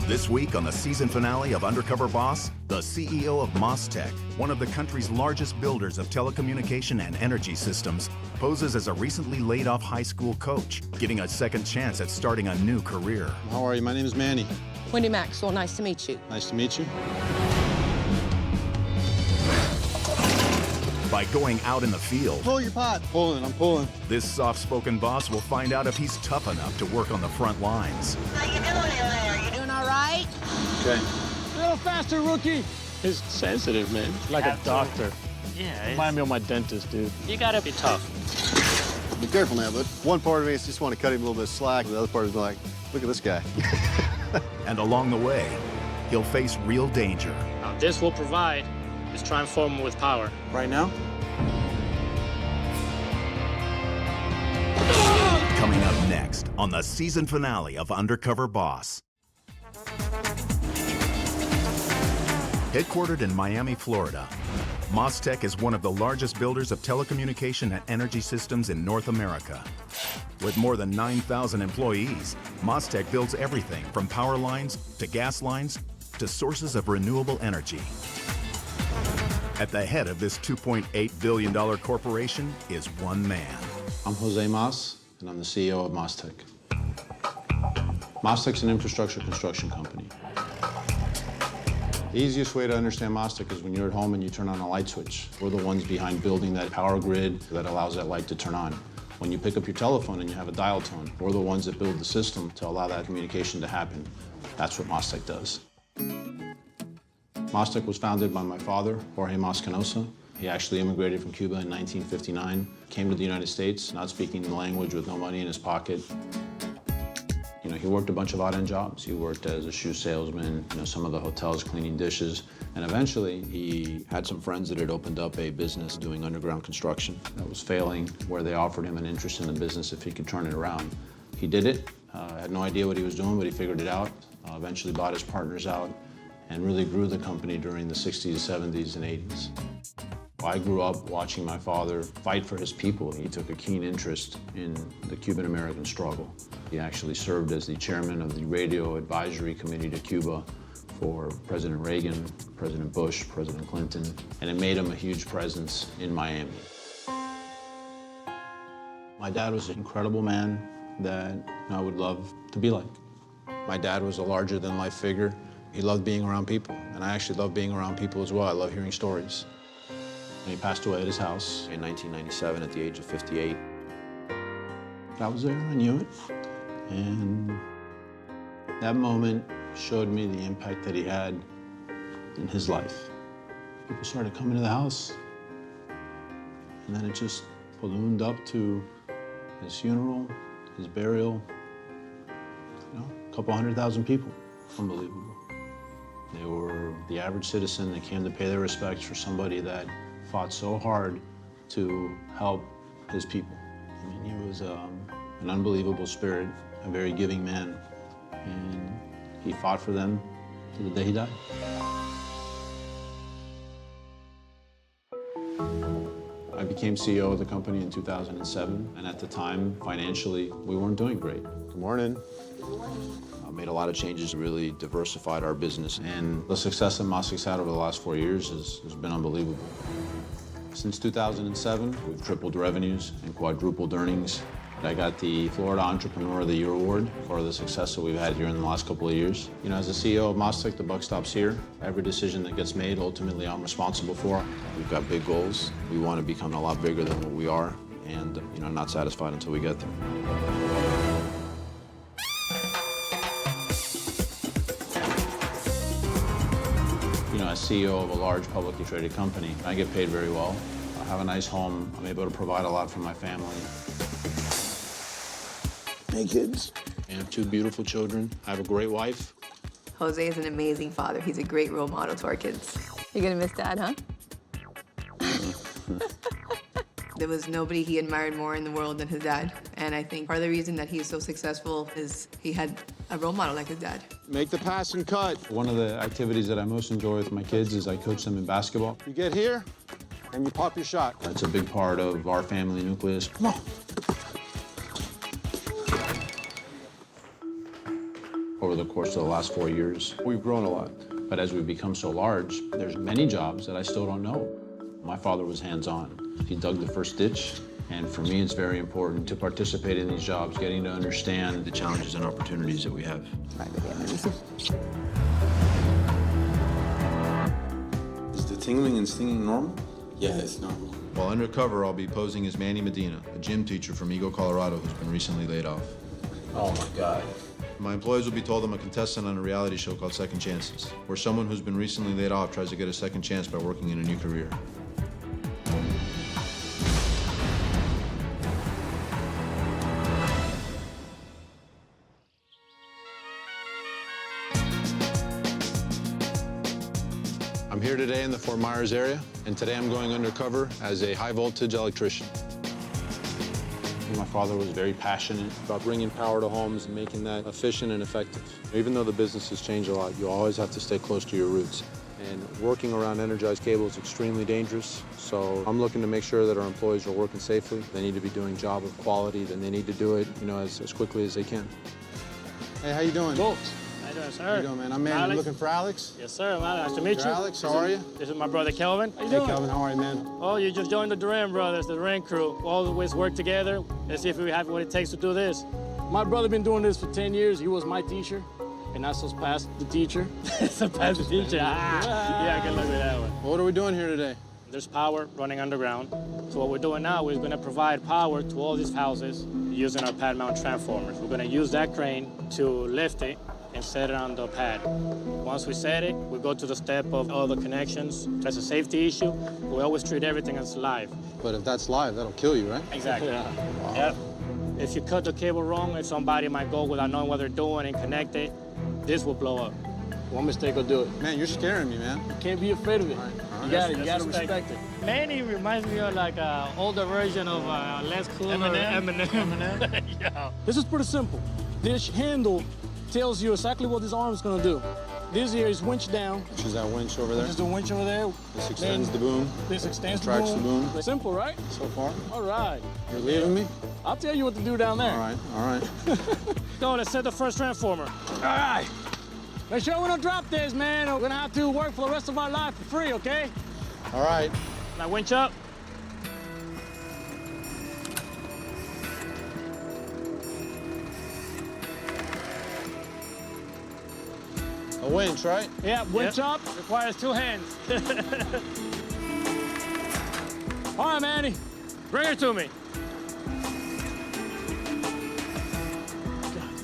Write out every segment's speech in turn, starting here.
This week on the season finale of Undercover Boss, the CEO of MasTec, one of the country's largest builders of telecommunication and energy systems, poses as a recently laid-off high school coach, getting a second chance at starting a new career. How are you? My name is Manny. Wendy Maxwell, nice to meet you. Nice to meet you. By going out in the field, Pull your pot. Pulling, I'm pulling. this soft-spoken boss will find out if he's tough enough to work on the front lines. How you doing, Eli? Are you doing all right? Okay. A little faster, rookie. He's sensitive, man. Like a doctor. Yeah, Remind me of my dentist, dude. you gotta be tough. Be careful now, bud. One part of me is just want to cut him a little bit of slack. The other part is like, look at this guy. And along the way, he'll face real danger. Now, this will provide is transform with power. Right now? Coming up next on the season finale of Undercover Boss. Headquartered in Miami, Florida, MasTec is one of the largest builders of telecommunication and energy systems in North America. With more than 9,000 employees, MasTec builds everything from power lines to gas lines to sources of renewable energy. At the head of this $2.8 billion corporation is one man. I'm Jose Mas, and I'm the CEO of MasTec. MasTec's an infrastructure construction company. The easiest way to understand MasTec is when you're at home and you turn on a light switch. We're the ones behind building that power grid that allows that light to turn on. When you pick up your telephone and you have a dial tone, we're the ones that build the system to allow that communication to happen. That's what MasTec does. MasTec was founded by my father, Jorge Mas. He actually immigrated from Cuba in 1959, came to the United States, not speaking the language, with no money in his pocket. You know, he worked a bunch of odd-end jobs. He worked as a shoe salesman, some of the hotels cleaning dishes, and eventually he had some friends that had opened up a business doing underground construction that was failing, where they offered him an interest in the business if he could turn it around. He did it, had no idea what he was doing, but he figured it out, eventually bought his partners out, and really grew the company during the 60s, 70s, and 80s. I grew up watching my father fight for his people. He took a keen interest in the Cuban-American struggle. He actually served as the chairman of the Radio Advisory Committee to Cuba for President Reagan, President Bush, President Clinton, and it made him a huge presence in Miami. My dad was an incredible man that I would love to be like. My dad was a larger-than-life figure. He loved being around people, and I actually love being around people as well. I love hearing stories. And he passed away at his house in 1997 at the age of 58. I was there, I knew it, and that moment showed me the impact that he had in his life. People started coming to the house, and then it just ballooned up to his funeral, his burial, a couple 100,000 people. Unbelievable. They were the average citizen that came to pay their respects for somebody that fought so hard to help his people. I mean, he was an unbelievable spirit, a very giving man, and he fought for them to the day he died. I became CEO of the company in 2007, and at the time, financially, we weren't doing great. Good morning. Made a lot of changes, really diversified our business, and the success that MasTec's had over the last 4 years has been unbelievable. Since 2007, we've tripled revenues and quadrupled earnings. I got the Florida Entrepreneur of the Year award for the success that we've had here in the last couple of years. As the CEO of MasTec, the buck stops here. Every decision that gets made, ultimately, I'm responsible for. We've got big goals. We want to become a lot bigger than what we are, and not satisfied until we get there. As CEO of a large publicly traded company, I get paid very well. I have a nice home. I'm able to provide a lot for my family. Hey, kids. I have 2 beautiful children. I have a great wife. Jose is an amazing father. He's a great role model to our kids. You're gonna miss Dad, huh? There was nobody he admired more in the world than his dad. And I think part of the reason that he's so successful is he had a role model like his dad. Make the pass and cut. One of the activities that I most enjoy with my kids is I coach them in basketball. You get here, and you pop your shot. That's a big part of our family nucleus. Come on. over the course of the last 4 years. We've grown a lot, but as we've become so large, there's many jobs that I still don't know. My father was hands-on. He dug the first ditch, and for me, it's very important to participate in these jobs, getting to understand the challenges and opportunities that we have. Is the tingling and stinging normal? Yeah, it's normal. While undercover, I'll be posing as Manny Medina, a gym teacher from Eagle, Colorado, who's been recently laid off. Oh my God. My employees will be told I'm a contestant on a reality show called Second Chances, where someone who's been recently laid off tries to get a second chance by working in a new career. I'm here today in the Fort Myers area, and today I'm going undercover as a high-voltage electrician. My father was very passionate about bringing power to homes and making that efficient and effective. Even though the business has changed a lot, you always have to stay close to your roots. And working around energized cable is extremely dangerous, so I'm looking to make sure that our employees are working safely. They need to be doing a job of quality, then they need to do it, as quickly as they can. Hey, how you doing? Cool. How you doing, sir? How you doing, man? I'm Manny. Alex? Looking for Alex? Yes, sir. Nice to meet you. Alex, how are you? This is my brother, Kelvin. How you Hey, doing? Kelvin, how are you, man? Oh, you just joined the Duran brothers, the Duran crew. We always work together. Let's see if we have what it takes to do this. My brother been doing this for 10 years. He was my teacher, and I just passed the teacher. So pass the teacher. Yeah, I can look at that one. What are we doing here today? There's power running underground. So what we're doing now is going to provide power to all these houses using our pad mount transformers. We're going to use that crane to lift it and set it on the pad. Once we set it, we go to the step of all the connections. That's a safety issue. We always treat everything as live. But if that's live, that'll kill you, right? Exactly. Wow. Yep. If you cut the cable wrong, if somebody might go without knowing what they're doing and connect it, this will blow up. One mistake will do it. Man, you're scaring me, man. You can't be afraid of it. All right. You gotta respect it. Manny reminds me of like an older version of Les Cool. Eminem. Yeah. This is pretty simple. This handle tells you exactly what this arm is gonna do. This here is winch down. Which is that winch over there? This is the winch over there. This extends the boom. This extends the Tracks boom. the boom. Simple, right? So far. All right. You're leaving me? I'll tell you what to do down there. All right. Go, let's set the first transformer. All right. Make sure we don't drop this, man. We're gonna have to work for the rest of our life for free, okay? All right. Now winch up. A winch, right? Yeah, winch up. Requires 2 hands. All right, Manny. Bring it to me.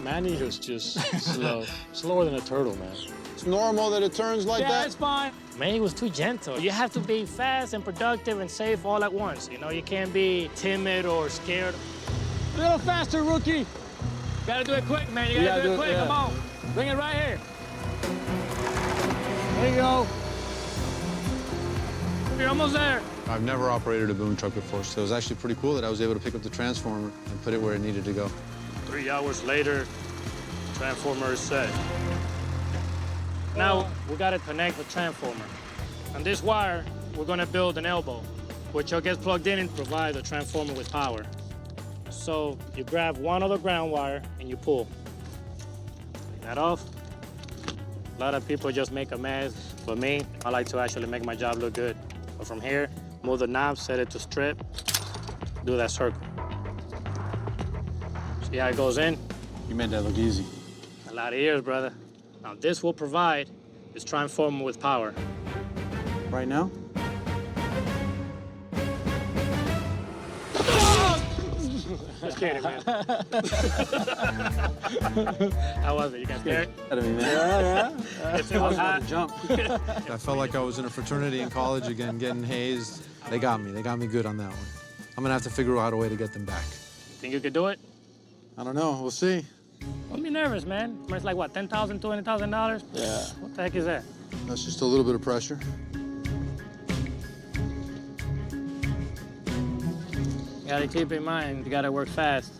Manny was just slow. Slower than a turtle, man. It's normal that it turns like Yeah, that? it's fine. Manny was too gentle. You have to be fast and productive and safe all at once. You can't be timid or scared. A little faster, rookie. Gotta do it quick, man. You gotta do it quick. yeah. Come on. Bring it right here. There you go. You're almost there. I've never operated a boom truck before, so it was actually pretty cool that I was able to pick up the transformer and put it where it needed to go. 3 hours later, transformer is set. Now, we gotta connect the transformer. On this wire, we're gonna build an elbow, which will get plugged in and provide the transformer with power. So you grab one of the ground wire and you pull. Take that off. A lot of people just make a mess. For me, I like to actually make my job look good. So from here, move the knob, set it to strip, do that circle. See how it goes in? You made that look easy. A lot of years, brother. Now this will provide this transformer with power. Right now? Just kidding, man. How was it? You got scared? Out of me, man. It was hot. Jump. I felt like I was in a fraternity in college again, getting hazed. They got me good on that one. I'm gonna have to figure out a way to get them back. Think you could do it? I don't know. We'll see. Don't be nervous, man. It's like what, $10,000, $20,000? Yeah. What the heck is that? That's just a little bit of pressure. You gotta keep in mind, you gotta work fast.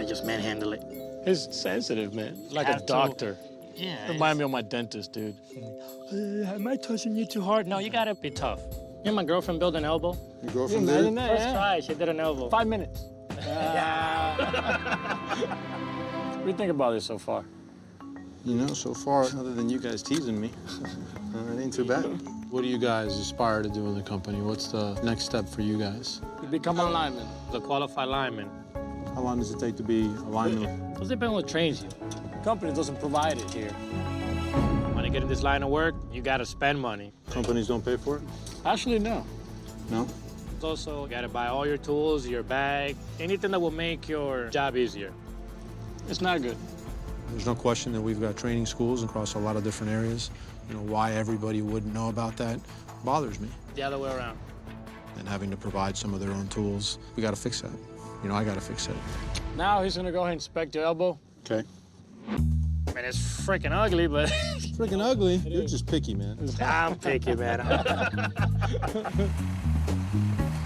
Just manhandle it. He's sensitive, man. Like a Have to. doctor. Yeah. Remind me of my dentist, dude. Am I touching you too hard? No, you gotta be tough. Me and my girlfriend built an elbow. Your girlfriend did it? First try, she did an elbow. 5 minutes. What do you think about this so far? You know, so far, other than you guys teasing me, it ain't too bad. What do you guys aspire to do in the company? What's the next step for you guys? You become a lineman. The qualified lineman. How long does it take to be a lineman? Does depend on what trains you. The company doesn't provide it here. When you get in this line of work, you gotta spend money. Companies don't pay for it? Actually, no. No? Also, you gotta buy all your tools, your bag, anything that will make your job easier. It's not good. There's no question that we've got training schools across a lot of different areas. You know, why everybody wouldn't know about that bothers me. The other way around. And having to provide some of their own tools, we gotta fix that. You know, I gotta fix that. Now he's gonna go ahead and inspect your elbow. Okay. I mean, it's freaking ugly, but Freaking ugly. You're just picky, man. I'm picky, man.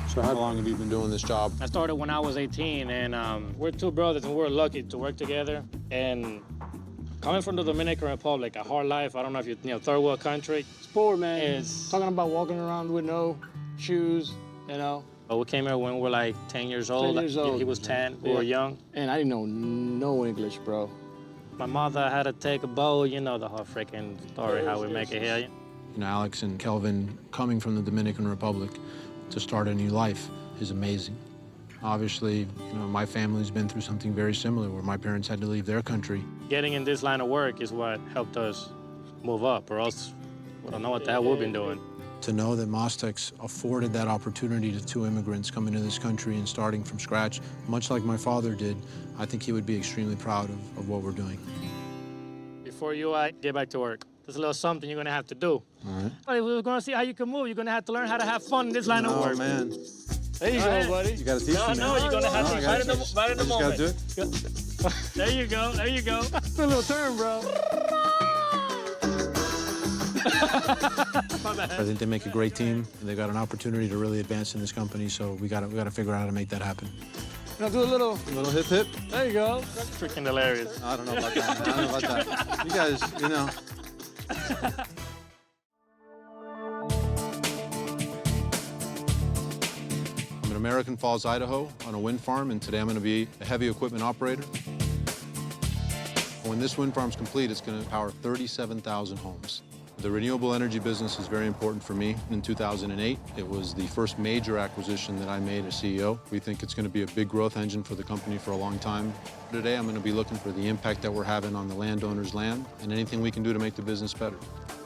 So how long have you been doing this job? I started when I was 18, and we're two brothers, and we're lucky to work together. And coming from the Dominican Republic, a hard life, I don't know if you know, third world country. It's poor, man. It's- Talking about walking around with no shoes, you know. But we came here when we were like 10 years old. 10 years old. He was 10, we Yeah. were young. And I didn't know no English, bro. My mother had to take a boat, you know the whole freaking story, how we make it here. You know, Alex and Kelvin coming from the Dominican Republic to start a new life is amazing. Obviously, you know, my family's been through something very similar where my parents had to leave their country. Getting in this line of work is what helped us move up, or else we don't know what the hell we've been doing. To know that MasTec's afforded that opportunity to two immigrants coming to this country and starting from scratch, much like my father did, I think he would be extremely proud of what we're doing. Before you get back to work, there's a little something you're gonna have to do. All right. But we're gonna see how you can move. You're gonna have to learn how to have fun in this line of work. Oh, man. There you go, buddy. You gotta teach me, man. No, you're gonna have to right in the moment. Just gotta do it. There you go, there you go. It's a little turn, bro. I think they make a great team, and they've got an opportunity to really advance in this company, so we gotta figure out how to make that happen. You know, do a little. Hip hip. There you go. Freaking hilarious. I don't know about that, man. I don't know about that. You guys, you know. I'm in American Falls, Idaho, on a wind farm, and today I'm going to be a heavy equipment operator. When this wind farm's complete, it's going to power 37,000 homes. The renewable energy business is very important for me. In 2008, it was the first major acquisition that I made as CEO. We think it's going to be a big growth engine for the company for a long time. Today, I'm going to be looking for the impact that we're having on the landowner's land and anything we can do to make the business better.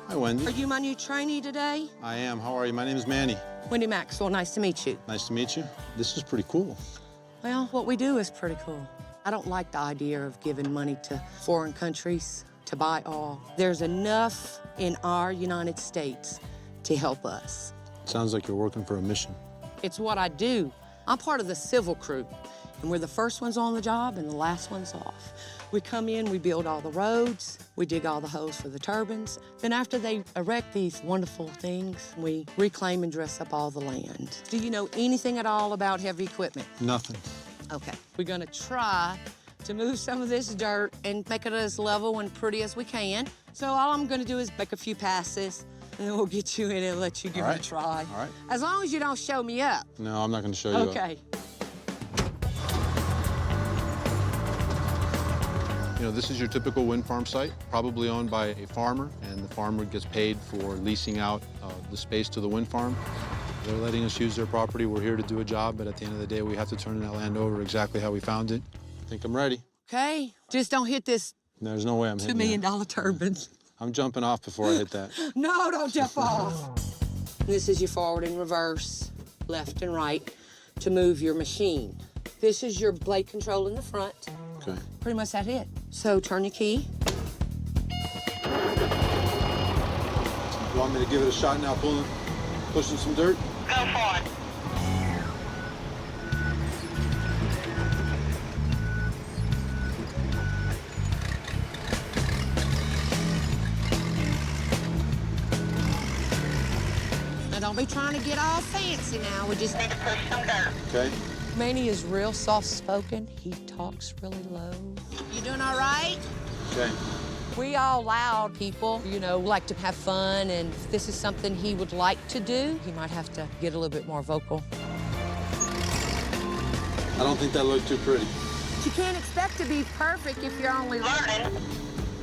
Hi, Wendy. Are you my new trainee today? I am. How are you? My name is Manny. Wendy Maxwell, nice to meet you. Nice to meet you. This is pretty cool. Well, what we do is pretty cool. I don't like the idea of giving money to foreign countries to buy oil. There's enough in our United States to help us. Sounds like you're working for a mission. It's what I do. I'm part of the civil crew, and we're the first ones on the job and the last ones off. We come in, we build all the roads, we dig all the holes for the turbines. Then after they erect these wonderful things, we reclaim and dress up all the land. Do you know anything at all about heavy equipment? Nothing. Okay. We're gonna try to move some of this dirt and make it as level and pretty as we can. So all I'm gonna do is make a few passes, and then we'll get you in and let you give it a try. All right. As long as you don't show me up. No, I'm not going to show you up. Okay. You know, this is your typical wind farm site, probably owned by a farmer, and the farmer gets paid for leasing out the space to the wind farm. They're letting us use their property. We're here to do a job, but at the end of the day, we have to turn that land over exactly how we found it. I think I'm ready. Okay. Just don't hit this There's no way I'm $2 hitting million that. turbine. I'm jumping off before I hit that. No, don't jump off. This is your forward and reverse, left and right, to move your machine. This is your blade control in the front. Okay. Pretty much that's it. So turn your key. You want me to give it a shot now, pushing some dirt? Go for it. Now don't be trying to get all fancy now. We just need to push some dirt. Okay. Manny is real soft-spoken. He talks really low. You doing all right? Okay. We all loud people, you know, like to have fun, and if this is something he would like to do, he might have to get a little bit more vocal. I don't think that looked too pretty. You can't expect to be perfect if you're only learning.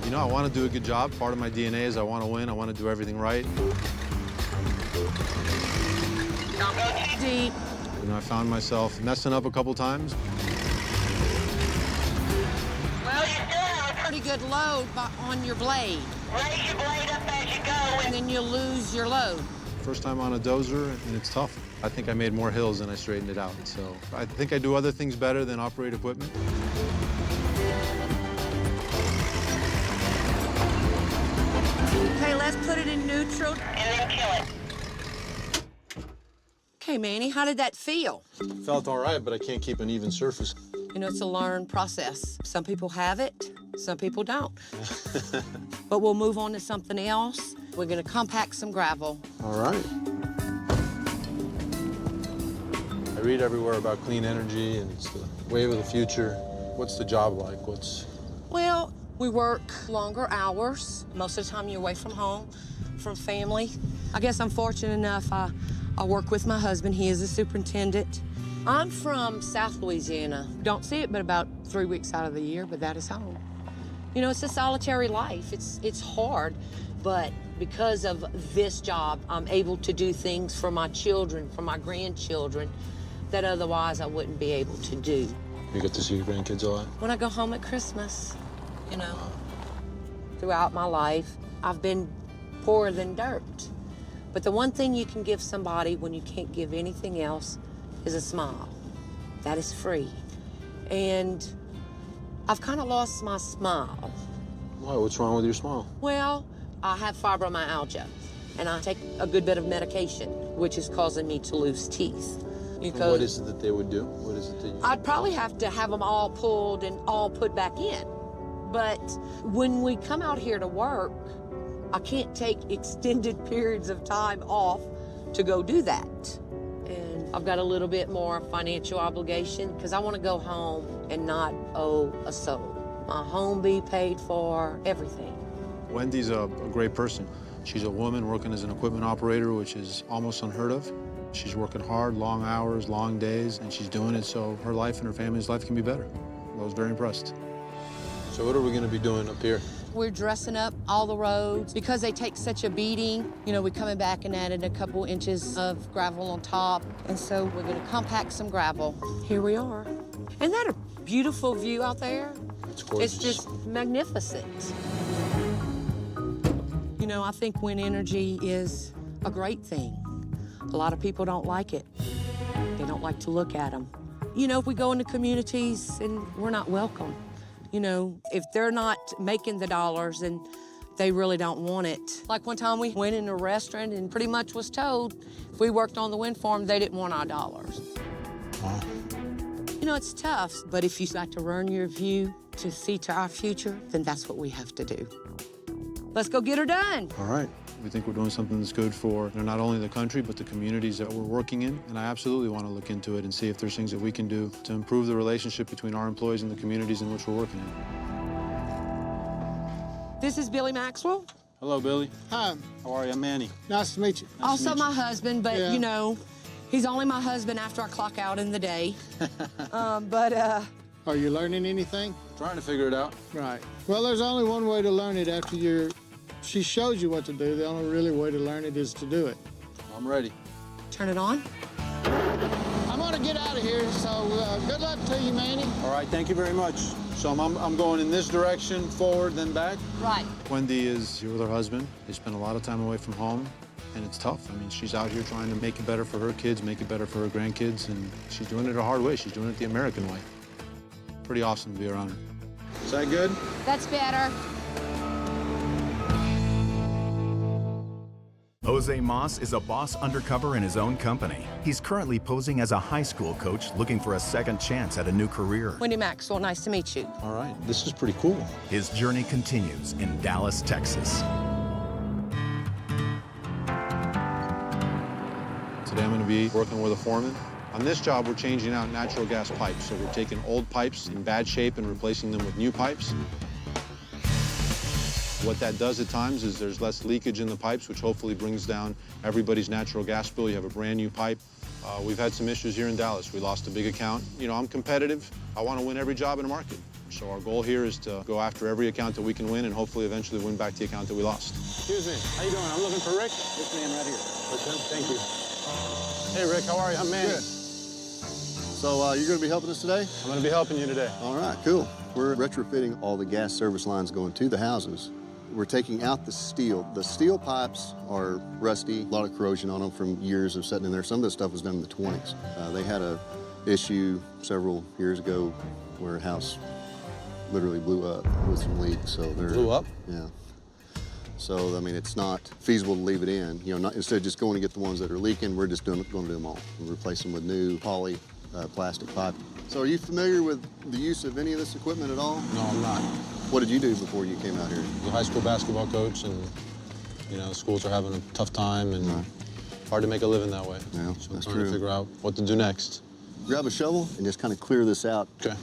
You know, I want to do a good job. Part of my DNA is I want to win. I want to do everything right. Don't go too deep. You know, I found myself messing up a couple times. Well, you're doing a pretty good load on your blade. Raise your blade up as you go, and then you lose your load. First time on a dozer, and it's tough. I think I made more hills than I straightened it out. So I think I do other things better than operate equipment. Okay, let's put it in neutral and then kill it. Okay, Manny, how did that feel? Felt all right, but I can't keep an even surface. You know, it's a learned process. Some people have it, some people don't. But we'll move on to something else. We're gonna compact some gravel. All right. I read everywhere about clean energy and it's the wave of the future. What's the job like? Well, we work longer hours. Most of the time you're away from home, from family. I guess I'm fortunate enough I work with my husband. He is a superintendent. I'm from South Louisiana. Don't see it but about 3 weeks out of the year, but that is home. You know, it's a solitary life. It's hard, but because of this job, I'm able to do things for my children, for my grandchildren, that otherwise I wouldn't be able to do. You get to see your grandkids a lot? When I go home at Christmas, you know, throughout my life, I've been poorer than dirt. But the one thing you can give somebody when you can't give anything else is a smile. That is free. And I've kind of lost my smile. Why? What's wrong with your smile? Well, I have fibromyalgia, and I take a good bit of medication, which is causing me to lose teeth. Because what is it that they would do? What is it that you... I'd probably have to have them all pulled and all put back in. But when we come out here to work, I can't take extended periods of time off to go do that. And I've got a little bit more financial obligation because I want to go home and not owe a soul. My home be paid for, everything. Wendy's a great person. She's a woman working as an equipment operator, which is almost unheard of. She's working hard, long hours, long days, and she's doing it so her life and her family's life can be better. I was very impressed. So what are we going to be doing up here? We're dressing up all the roads. Because they take such a beating, you know, we're coming back and adding a couple inches of gravel on top. And so we're going to compact some gravel. Here we are. Isn't that a beautiful view out there? It's gorgeous. It's just magnificent. You know, I think wind energy is a great thing. A lot of people don't like it. They don't like to look at them. You know, if we go into communities and we're not welcome, you know, if they're not making the dollars and they really don't want it. Like one time we went in a restaurant and pretty much was told if we worked on the wind farm, they didn't want our dollars. Wow. You know, it's tough, but if you got to earn your view to see to our future, then that's what we have to do. Let's go get her done. All right. We think we're doing something that's good for not only the country, but the communities that we're working in. And I absolutely want to look into it and see if there's things that we can do to improve the relationship between our employees and the communities in which we're working in. This is Billy Maxwell. Hello, Billy. Hi. How are you? I'm Manny. Nice to meet you. Also my husband, but Yeah. you know, he's only my husband after I clock out in the day. Are you learning anything? Trying to figure it out. Right. Well, there's only one way to learn it after she shows you what to do. The only really way to learn it is to do it. I'm ready. Turn it on. I'm gonna get out of here, so good luck to you, Manny. All right, thank you very much. So I'm going in this direction, forward, then back? Right. Wendy is here with her husband. They spend a lot of time away from home, and it's tough. I mean, she's out here trying to make it better for her kids, make it better for her grandkids, and she's doing it a hard way. She's doing it the American way. Pretty awesome to be around her. Is that good? That's better. Jose Mas is a boss undercover in his own company. He's currently posing as a high school coach looking for a second chance at a new career. Wendy Maxwell, nice to meet you. All right, this is pretty cool. His journey continues in Dallas, Texas. Today I'm going to be working with a foreman. On this job, we're changing out natural gas pipes. So we're taking old pipes in bad shape and replacing them with new pipes. What that does at times is there's less leakage in the pipes, which hopefully brings down everybody's natural gas bill. You have a brand new pipe, We've had some issues here in Dallas. We lost a big account. You know, I'm competitive. I want to win every job in the market. So our goal here is to go after every account that we can win and hopefully eventually win back the account that we lost. Excuse me, how you doing? I'm looking for Rick. This man right here. Okay, thank you. Hey, Rick, how are you? I'm Manny. Good. So you're going to be helping us today? I'm going to be helping you today. All right, cool. We're retrofitting all the gas service lines going to the houses. We're taking out the steel. The steel pipes are rusty, a lot of corrosion on them from years of sitting in there. Some of this stuff was done in the 20s. They had a issue several years ago where a house literally blew up with some leaks. So they're Blew up? Yeah. So I mean, it's not feasible to leave it in. You know, instead of just going to get the ones that are leaking, we're just going to do them all and replace them with new poly plastic pipe. So are you familiar with the use of any of this equipment at all? No, I'm not. What did you do before you came out here? I'm a high school basketball coach, and you know, schools are having a tough time, and hard to make a living that way. Yeah, so I'm that's trying true. to figure out what to do next. Grab a shovel and just kind of clear this out. Okay.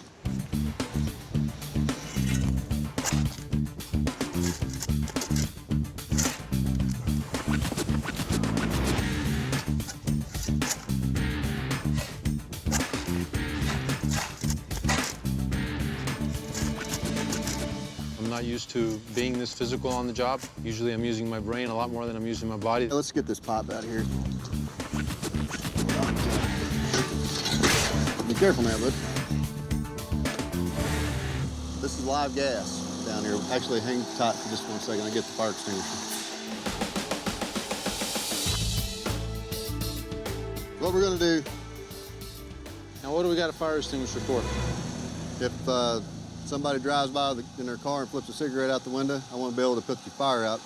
I'm not used to being this physical on the job. Usually I'm using my brain a lot more than I'm using my body. Let's get this pipe out of here. Be careful now, bud. This is live gas down here. Actually, hang tight for just 1 second. I'll get the fire extinguisher. What we're gonna do, Now, what do we got a fire extinguisher for? if somebody drives by in their car and flips a cigarette out the window, I want to be able to put the fire out.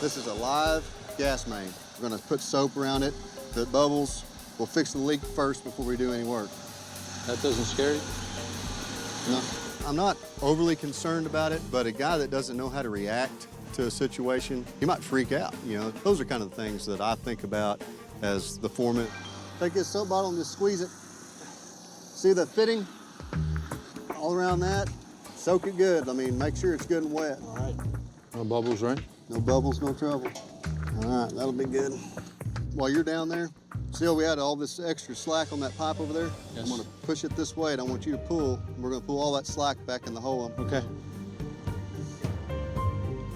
This is a live gas main. We're gonna put soap around it. If it bubbles, we'll fix the leak first before we do any work. That doesn't scare you? No, I'm not overly concerned about it, but a guy that doesn't know how to react to a situation, he might freak out, you know? Those are kind of the things that I think about as the foreman. Take this soap bottle and just squeeze it. See the fitting? All around that. Soak it good. I mean, make sure it's good and wet. All right. No bubbles, right? No bubbles, no trouble. All right, that'll be good. While you're down there, see how we had all this extra slack on that pipe over there? Yes. I'm gonna push it this way and I want you to pull. We're gonna pull all that slack back in the hole. Okay.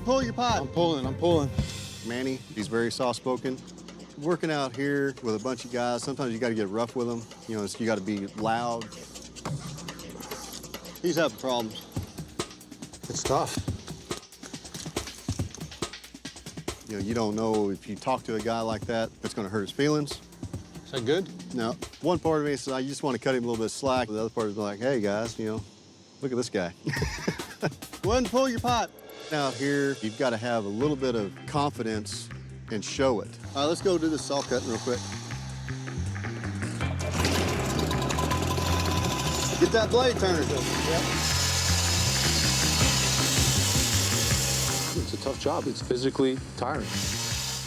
Pull your pipe. I'm pulling. Manny, he's very soft-spoken. Working out here with a bunch of guys, sometimes you gotta get rough with them. You know, you gotta be loud. He's having problems. It's tough. You know, you don't know if you talk to a guy like that, it's gonna hurt his feelings. Is that good? Now, one part of me says, I just want to cut him a little bit of slack. The other part is like, hey, guys, you know, look at this guy. Go ahead and pull your pipe. Out here, you've got to have a little bit of confidence and show it. All right, let's go do this saw cutting real quick. Get that blade turner. Yep. It's a tough job. It's physically tiring.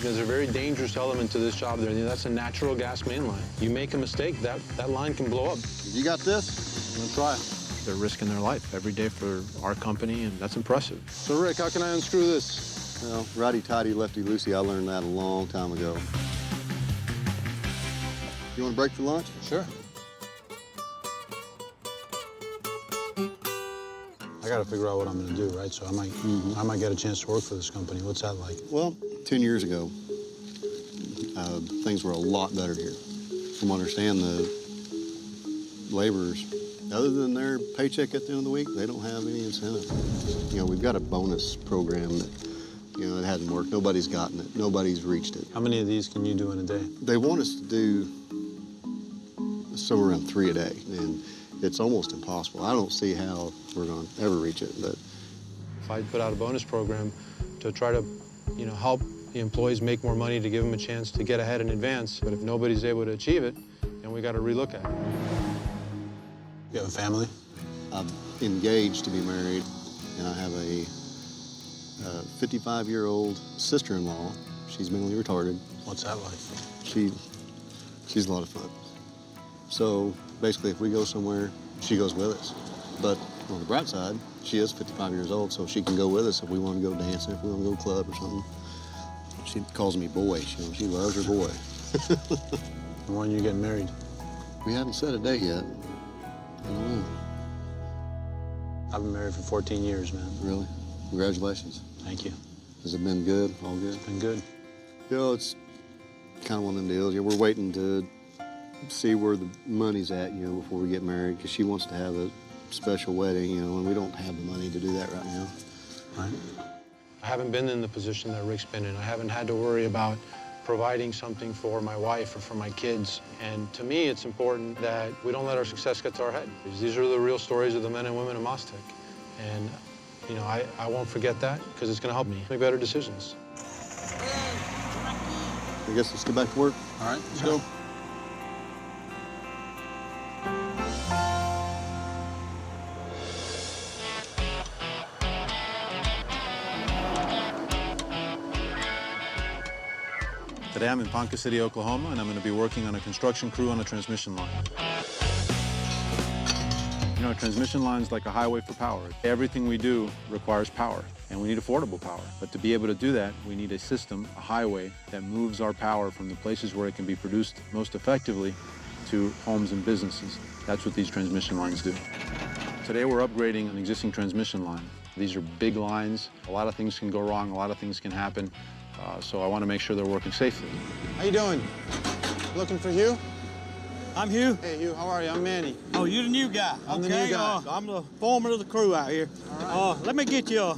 There's a very dangerous element to this job there. That's a natural gas main line. You make a mistake, that line can blow up. You got this? I'm gonna try it. They're risking their life every day for our company, and that's impressive. So, Rick, how can I unscrew this? Well, righty-tighty, lefty-loosey, I learned that a long time ago. You want to break for lunch? Sure. I gotta figure out what I'm gonna do, right? So I might get a chance to work for this company. What's that like? Well, 10 years ago, things were a lot better here. From what I understand, the laborers, other than their paycheck at the end of the week, they don't have any incentive. You know, we've got a bonus program that, you know, it hasn't worked. Nobody's gotten it. Nobody's reached it. How many of these can you do in a day? They want us to do somewhere around 3 a day, and it's almost impossible. I don't see how we're going to ever reach it, but If I put out a bonus program to try to, you know, help the employees make more money to give them a chance to get ahead in advance, but if nobody's able to achieve it, then we got to relook at it. You have a family? I'm engaged to be married, and I have a 55-year-old sister-in-law. She's mentally retarded. What's that like? She's a lot of fun. So basically, if we go somewhere, she goes with us. But on the bright side, she is 55 years old, so she can go with us if we want to go dancing, if we want to go club or something. She calls me boy. She loves her boy. When are you getting married? We haven't set a date yet. I don't know. I've been married for 14 years, man. Really? Congratulations. Thank you. Has it been good? All good? It's been good. You know, it's kind of one of them deals. We're waiting to see where the money's at, before we get married, because she wants to have a special wedding, and we don't have the money to do that right now. Right. I haven't been in the position that Rick's been in. I haven't had to worry about providing something for my wife or for my kids. And to me, it's important that we don't let our success get to our head. These are the real stories of the men and women of MasTec. And, I won't forget that, because it's going to help me make better decisions. I guess let's get back to work. All right, let's go. Today I'm in Ponca City, Oklahoma, and I'm going to be working on a construction crew on a transmission line. A transmission line is like a highway for power. Everything we do requires power, and we need affordable power. But to be able to do that, we need a system, a highway, that moves our power from the places where it can be produced most effectively to homes and businesses. That's what these transmission lines do. Today we're upgrading an existing transmission line. These are big lines. A lot of things can go wrong. A lot of things can happen. So I want to make sure they're working safely. How you doing? Looking for Hugh? I'm Hugh. Hey, Hugh, how are you? I'm Manny. Oh, you're the new guy. I'm the new guy. I'm the foreman of the crew out here. All right. Let me get you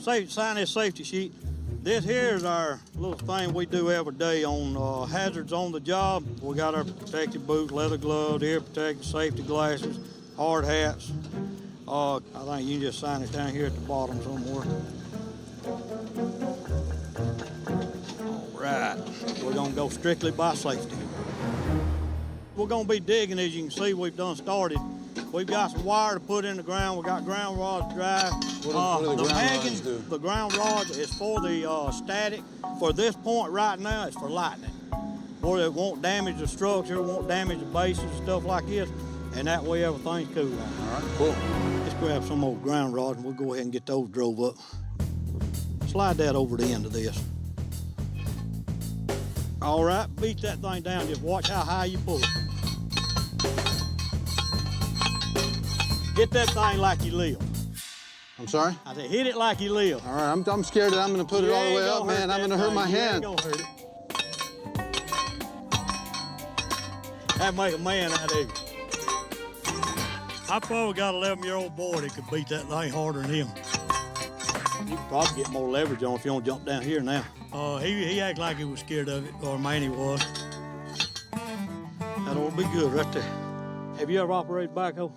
sign this safety sheet. This here is our little thing we do every day on hazards on the job. We got our protective boots, leather gloves, ear protective, safety glasses, hard hats. I think you can just sign it down here at the bottom somewhere. Right, we're gonna go strictly by safety. We're gonna be digging, as you can see, we've done started. We've got some wire to put in the ground. We got ground rods to drive. What do the ground rods do? The ground rods is for the static. For this point right now, it's for lightning. Where it won't damage the structure, it won't damage the bases and stuff like this, and that way everything's cool. All right, cool. Let's grab some old ground rods and we'll go ahead and get those drove up. Slide that over the end of this. All right, beat that thing down. Just watch how high you pull it. Hit that thing like you live. I'm sorry? I said, hit it like you live. All right, I'm scared that I'm going to put it all the way up, man. I'm going to hurt my hand. Ain't gonna hurt it. That make a man out of you. I probably got an 11-year-old boy that could beat that thing harder than him. You could probably get more leverage on if you don't jump down here now. He acted like he was scared of it, or Manny was. That ought to be good right there. Have you ever operated backhoe?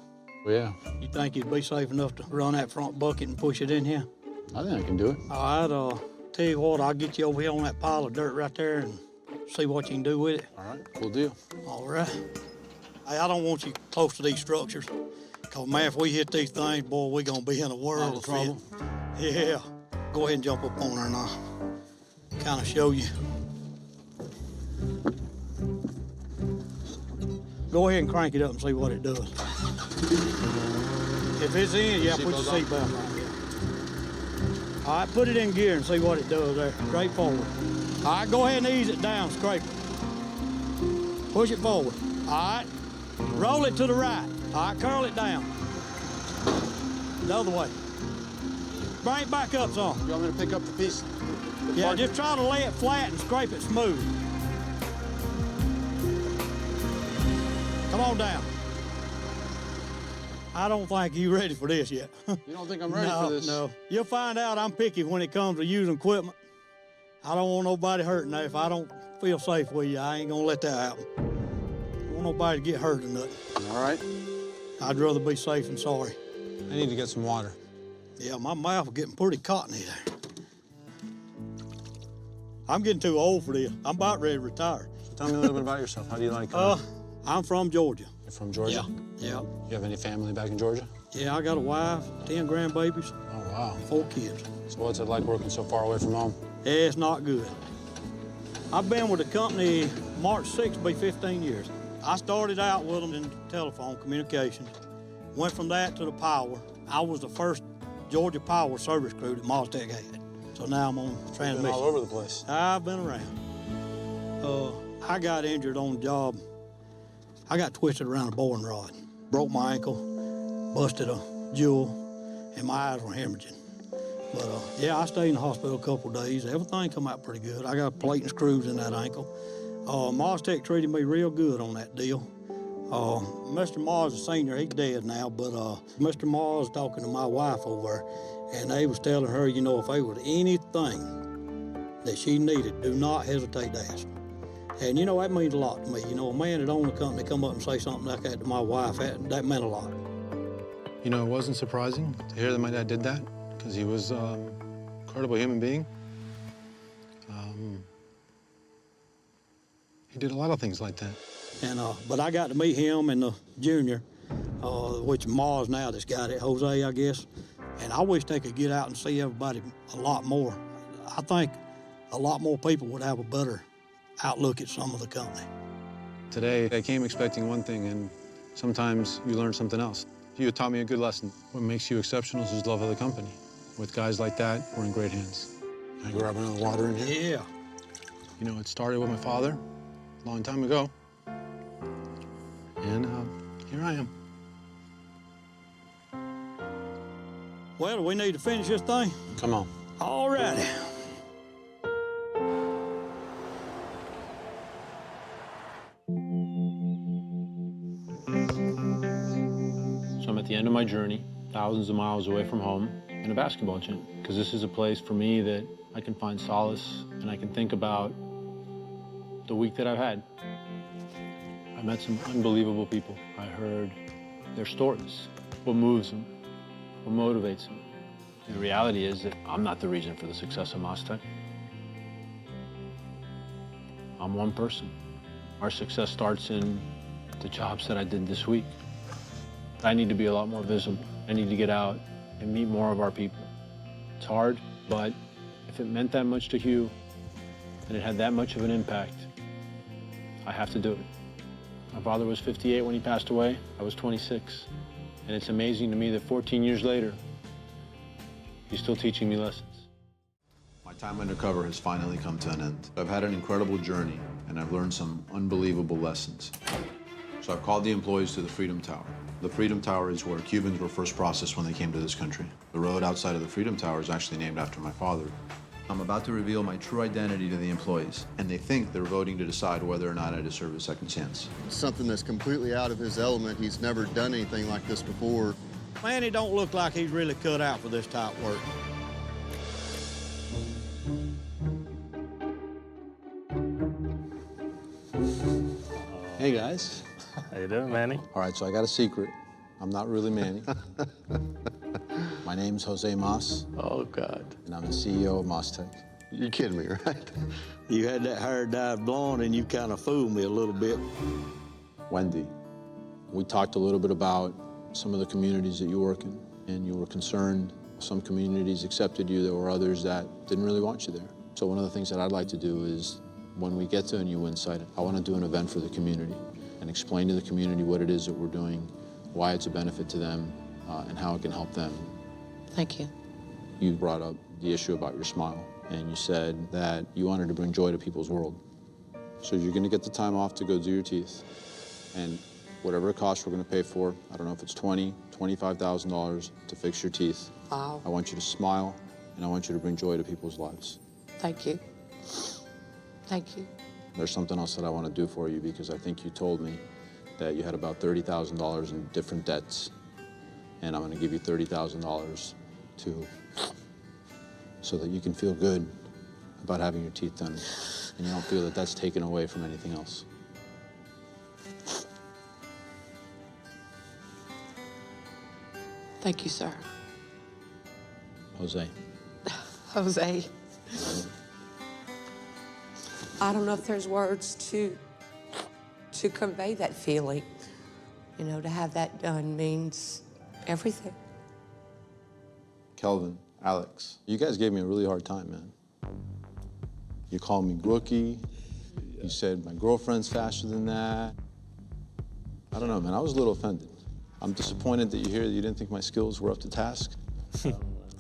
Oh, yeah. You think you'd be safe enough to run that front bucket and push it in here? I think I can do it. All right, tell you what, I'll get you over here on that pile of dirt right there and see what you can do with it. All right, cool deal. All right. Hey, I don't want you close to these structures, because, man, if we hit these things, boy, we're going to be in a world of trouble. Yeah. Go ahead and jump up on her and I'll kind of show you. Go ahead and crank it up and see what it does. If it's in, yeah, put your seatbelt on. Yeah. All right, put it in gear and see what it does there. Straight forward. All right, go ahead and ease it down, scrape it. Push it forward. All right, roll it to the right. All right, curl it down. The other way. Bring it back up some. You want me to pick up the piece? Yeah, just try to lay it flat and scrape it smooth. Come on down. I don't think you're ready for this yet. You don't think I'm ready for this? No. You'll find out I'm picky when it comes to using equipment. I don't want nobody hurting there. If I don't feel safe with you, I ain't gonna let that happen. I don't want nobody to get hurt or nothing. All right. I'd rather be safe than sorry. I need to get some water. Yeah, my mouth is getting pretty cottony there. I'm getting too old for this. I'm about ready to retire. So tell me a little bit about yourself. How do you like I'm from Georgia. You're from Georgia? Yeah. You have any family back in Georgia? Yeah, I got a wife, 10 grandbabies. Oh, wow. 4 kids. So what's it like working so far away from home? Yeah, it's not good. I've been with the company, March 6th, be 15 years. I started out with them in telephone communications. Went from that to the power. I was the first Georgia power service crew that MasTec had. So now I'm on transmission. You've been all over the place. I've been around. I got injured on the job. I got twisted around a boring rod, broke my ankle, busted a jewel, and my eyes were hemorrhaging. But yeah, I stayed in the hospital a couple of days. Everything come out pretty good. I got a plate and screws in that ankle. MasTec treated me real good on that deal. Mr. Mars, the senior, he's dead now, but Mr. Mars talking to my wife over there, and they was telling her, you know, if there was anything that she needed, do not hesitate to ask. And you know, that means a lot to me. You know, a man that owned a company come up and say something like that to my wife, that meant a lot. You know, it wasn't surprising to hear that my dad did that, because he was an incredible human being. He did a lot of things like that. And but I got to meet him and the junior, which Mars now that's got it, Jose, I guess. And I wish they could get out and see everybody a lot more. I think a lot more people would have a better outlook at some of the company. Today, I came expecting one thing, and sometimes you learn something else. You taught me a good lesson. What makes you exceptional is love of the company. With guys like that, we're in great hands. Can I grab another water in here? Yeah. You know, it started with my father a long time ago. And here I am. Well, do we need to finish this thing? Come on. All righty. So I'm at the end of my journey, thousands of miles away from home, in a basketball gym, because this is a place for me that I can find solace and I can think about the week that I've had. I met some unbelievable people. I heard their stories, what moves them, what motivates them. The reality is that I'm not the reason for the success of MasTec. I'm one person. Our success starts in the jobs that I did this week. I need to be a lot more visible. I need to get out and meet more of our people. It's hard, but if it meant that much to Hugh and it had that much of an impact, I have to do it. My father was 58 when he passed away. I was 26. And it's amazing to me that 14 years later, he's still teaching me lessons. My time undercover has finally come to an end. I've had an incredible journey, and I've learned some unbelievable lessons. So I've called the employees to the Freedom Tower. The Freedom Tower is where Cubans were first processed when they came to this country. The road outside of the Freedom Tower is actually named after my father. I'm about to reveal my true identity to the employees, and they think they're voting to decide whether or not I deserve a second chance. Something that's completely out of his element. He's never done anything like this before. Man, he don't look like he's really cut out for this type of work. Hey, guys. How you doing, Manny? All right, so I got a secret. I'm not really Manny. My name's Jose Mas. Oh, God. And I'm the CEO of MasTec. You're kidding me, right? You had that hair dyed blonde and you kind of fooled me a little bit. Wendy, we talked a little bit about some of the communities that you work in, and you were concerned some communities accepted you, there were others that didn't really want you there. So one of the things that I'd like to do is, when we get to a new win site, I want to do an event for the community and explain to the community what it is that we're doing, why it's a benefit to them, and how it can help them. Thank you. You brought up the issue about your smile, and you said that you wanted to bring joy to people's world. So you're going to get the time off to go do your teeth, and whatever it costs, we're going to pay for. I don't know if it's $20,000, $25,000 to fix your teeth. Wow. I want you to smile, and I want you to bring joy to people's lives. Thank you. Thank you. There's something else that I want to do for you, because I think you told me that you had about $30,000 in different debts, and I'm going to give you $30,000 so that you can feel good about having your teeth done, and you don't feel that that's taken away from anything else. Thank you, sir. Jose. Jose. I don't know if there's words to convey that feeling. You know, to have that done means everything. Kelvin, Alex, you guys gave me a really hard time, man. You called me rookie. You said my girlfriend's faster than that. I don't know, man. I was a little offended. I'm disappointed that you didn't think my skills were up to task.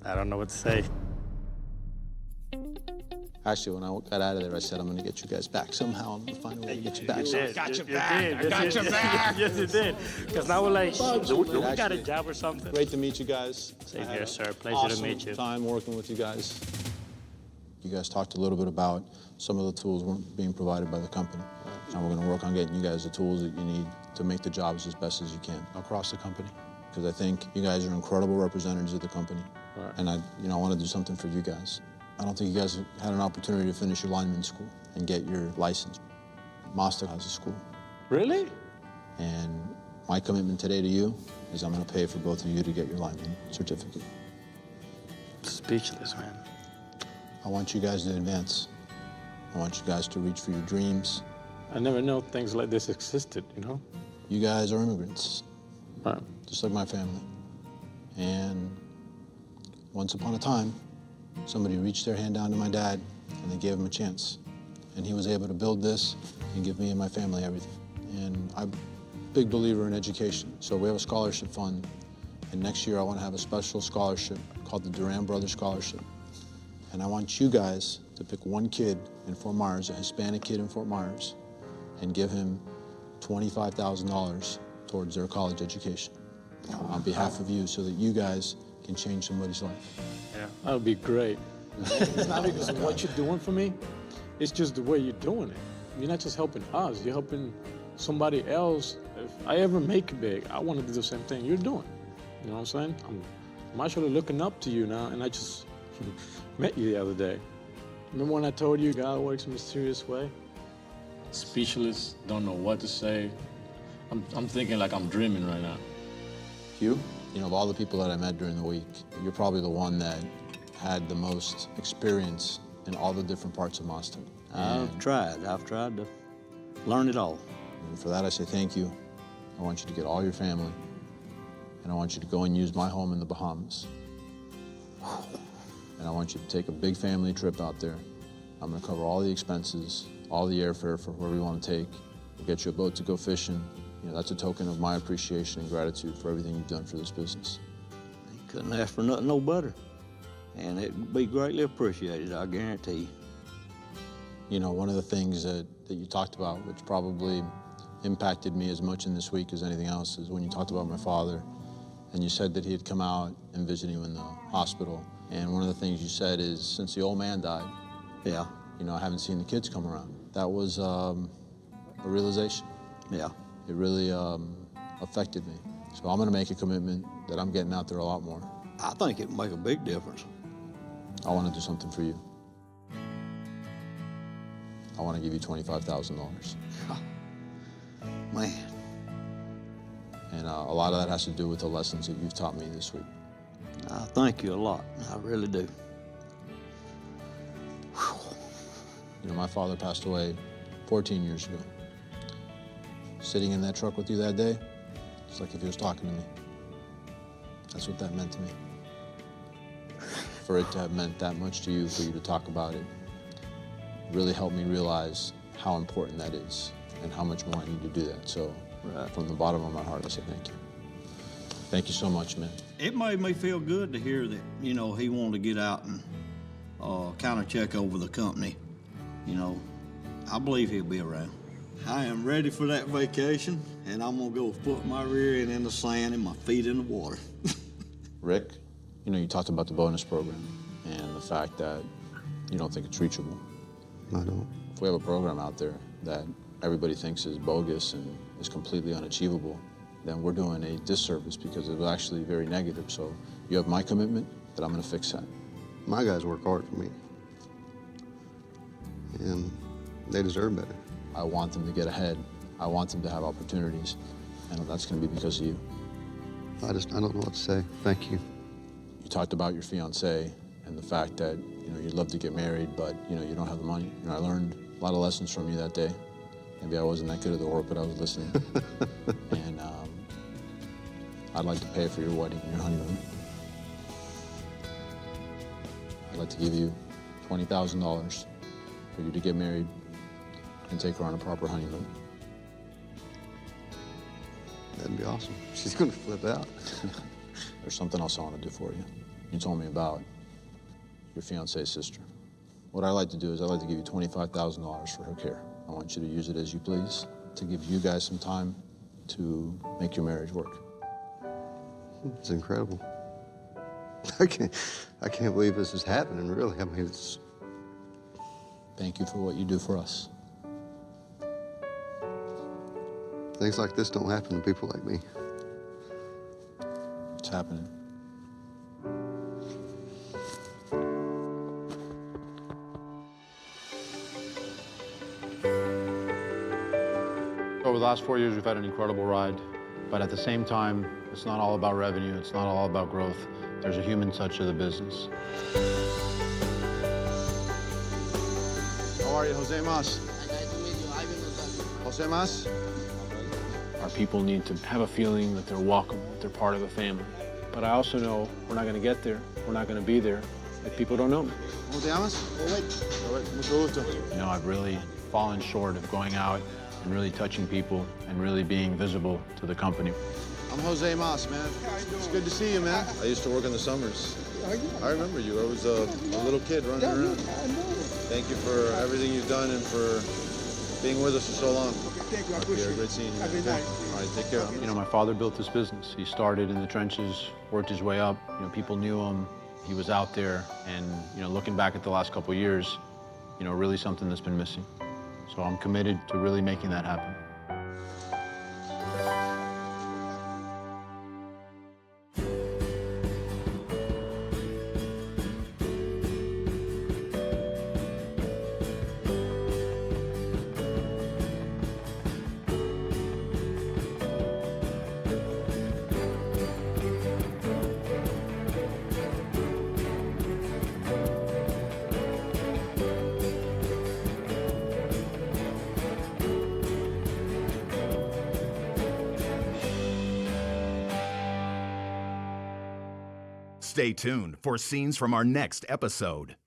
I don't know what to say. Actually, when I got out of there, I said, I'm going to get you guys back somehow. I'm going to find a way to get you back. You did. Got your back. I got your back. Yes, you did. Because now we're like, do we got a job or something? Great to meet you guys. Same here, sir. Pleasure to meet you. Awesome time working with you guys. You guys talked a little bit about some of the tools being provided by the company. And we're going to work on getting you guys the tools that you need to make the jobs as best as you can across the company. Because I think you guys are incredible representatives of the company. Right. And I want to do something for you guys. I don't think you guys had an opportunity to finish your lineman school and get your license. MasTec has a school. Really? And my commitment today to you is I'm going to pay for both of you to get your lineman certificate. Speechless, man. I want you guys to advance. I want you guys to reach for your dreams. I never knew things like this existed, you know? You guys are immigrants, Right. just like my family. And once upon a time, somebody reached their hand down to my dad and they gave him a chance. And he was able to build this and give me and my family everything. And I'm a big believer in education. So we have a scholarship fund. And next year I want to have a special scholarship called the Duran Brothers Scholarship. And I want you guys to pick one kid in Fort Myers, a Hispanic kid in Fort Myers, and give him $25,000 towards their college education on behalf of you so that you guys can change somebody's life. Yeah. That would be great. It's not because of what you're doing for me. It's just the way you're doing it. You're not just helping us. You're helping somebody else. If I ever make it big, I want to do the same thing you're doing. You know what I'm saying? I'm actually looking up to you now, and I just met you the other day. Remember when I told you God works in a mysterious way? Speechless, don't know what to say. I'm thinking like I'm dreaming right now. You know, of all the people that I met during the week, you're probably the one that had the most experience in all the different parts of MasTec. I've tried to learn it all. And for that, I say thank you. I want you to get all your family, and I want you to go and use my home in the Bahamas. And I want you to take a big family trip out there. I'm gonna cover all the expenses, all the airfare for where we want to take. We'll get you a boat to go fishing. You know, that's a token of my appreciation and gratitude for everything you've done for this business. You couldn't ask for nothing no better. And it would be greatly appreciated, I guarantee you. You know, one of the things that you talked about, which probably impacted me as much in this week as anything else, is when you talked about my father, and you said that he had come out and visited you in the hospital. And one of the things you said is, since the old man died, yeah, you know, I haven't seen the kids come around. That was a realization. Yeah. It really affected me. So I'm gonna make a commitment that I'm getting out there a lot more. I think it would make a big difference. I wanna do something for you. I wanna give you $25,000. Man. And a lot of that has to do with the lessons that you've taught me this week. I thank you a lot, I really do. You know, my father passed away 14 years ago. Sitting in that truck with you that day, it's like if he was talking to me. That's what that meant to me. For it to have meant that much to you, for you to talk about it, really helped me realize how important that is and how much more I need to do that. So from the bottom of my heart, I say thank you. Thank you so much, man. It made me feel good to hear that, you know, he wanted to get out and kind of check over the company. You know, I believe he'll be around. I am ready for that vacation, and I'm gonna go put my rear end in the sand and my feet in the water. Rick, you know, you talked about the bonus program and the fact that you don't think it's reachable. I don't. If we have a program out there that everybody thinks is bogus and is completely unachievable, then we're doing a disservice because it was actually very negative. So you have my commitment that I'm gonna fix that. My guys work hard for me. And they deserve better. I want them to get ahead. I want them to have opportunities. And that's gonna be because of you. I don't know what to say. Thank you. You talked about your fiance and the fact that, you know, you'd love to get married, but, you know, you don't have the money. You know, I learned a lot of lessons from you that day. Maybe I wasn't that good at the work, but I was listening. And I'd like to pay for your wedding and your honeymoon. I'd like to give you $20,000 for you to get married and take her on a proper honeymoon. That'd be awesome. She's gonna flip out. There's something else I want to do for you. You told me about your fiance's sister. What I like to do is I like to give you $25,000 for her care. I want you to use it as you please, to give you guys some time to make your marriage work. It's incredible. I can't believe this is happening, really. I mean, it's... Thank you for what you do for us. Things like this don't happen to people like me. It's happening. Over the last 4 years, we've had an incredible ride, but at the same time, it's not all about revenue, it's not all about growth. There's a human touch to the business. How are you, Jose Mas? Nice to meet you. Ivan Jose Mas? Our people need to have a feeling that they're welcome, that they're part of the family. But I also know we're not going to get there, we're not going to be there if people don't know me. ¿Cómo te llamas? Mucho gusto. You know, I've really fallen short of going out and really touching people and really being visible to the company. I'm Jose Mas, man. It's good to see you, man. I used to work in the summers. I remember you. I was a little kid running around. Thank you for everything you've done and for being with us for so long. Thank you. I appreciate it. Great seeing you. Have a good night. All right, take care. You know, my father built this business. He started in the trenches, worked his way up. You know, people knew him. He was out there, and you know, looking back at the last couple of years, you know, really something that's been missing. So I'm committed to really making that happen. Stay tuned for scenes from our next episode.